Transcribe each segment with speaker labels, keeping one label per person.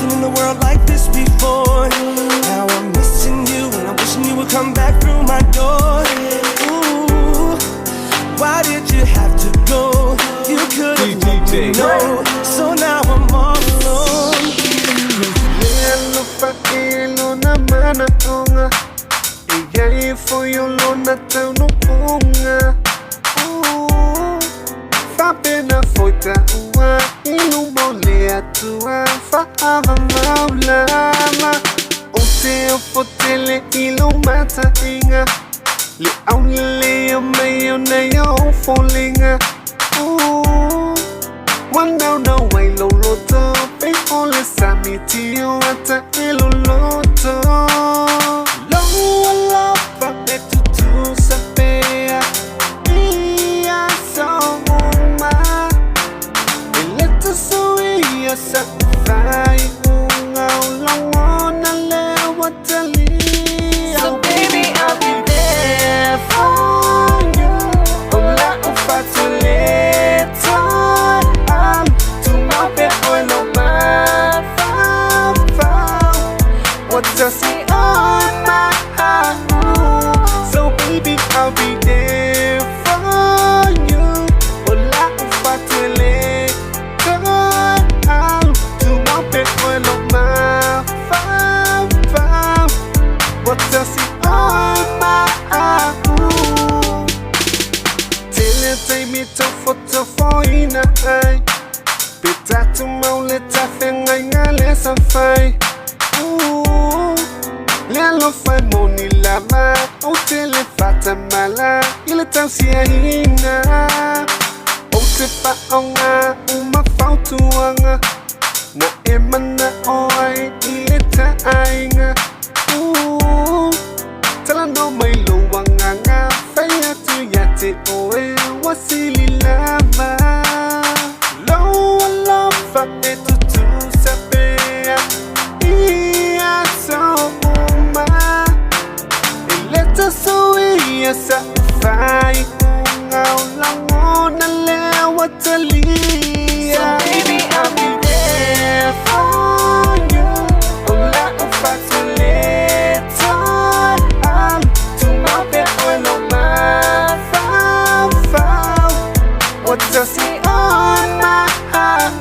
Speaker 1: nothing in the world like this before. Now I'm missing you and I'm wishing you would come back through my door. Ooh, why did you have to go? You could have let me know. So now I'm all alone.
Speaker 2: Lelo fa ilo na mana onga. Iyai for you lo na tauno onga. Fa pena foita ua ilu molea tua fa ava maulama. O te o potele ilu mata inga. Li au leo mayo na yo fallinga. One down no way lo loto. Pe ole sami tio ata ilo loto. Lo ala fa me tutu sapea. Ia so uma. Eleta so ia sa fai unga ulongona le watali.
Speaker 3: So baby, I'll be there for you.
Speaker 2: Ola ufatuleta. What does it on my heart? So baby, I'll be there for you. Ola ufatele, girl, to my bed when I'm my fam. What does it on my heart? Take me to photo for in a eye. Pita to mauleta fenga ngale safai. Lelo fai moni lama. O tele fata mala. Ile tansia hina. O te pa onga. Uma fautuanga. Na emana oi. Ile ta ainga. Tala no mai luanga nga. Faya tu yate oe. Wasili lama. Sa fai unga ulangona le watalia.
Speaker 3: So baby, I'll be there for you.
Speaker 2: Ola ufatuleta. To my bed when I'm my fam. What does it on my heart?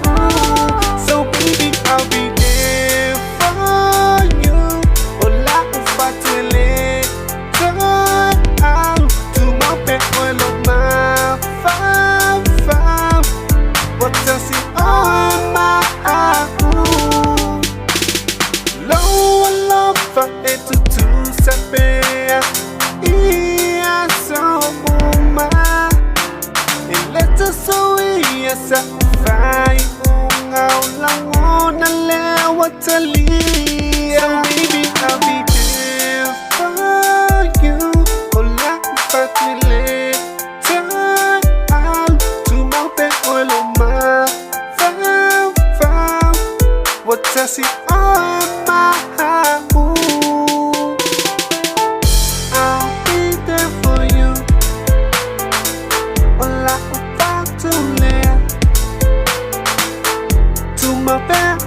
Speaker 2: So baby, I'll be there for you. Ola ufatuleta. When I'm my fam. What does it on my heart? Low love for it to sapea. Ia so uma. And let us so ia sa fai. Unga ulangona le watalia. So baby, I'll be there for you. Ola ufatile. What does it on my heart? I'll be there for you. Ola ufatule. To my bed,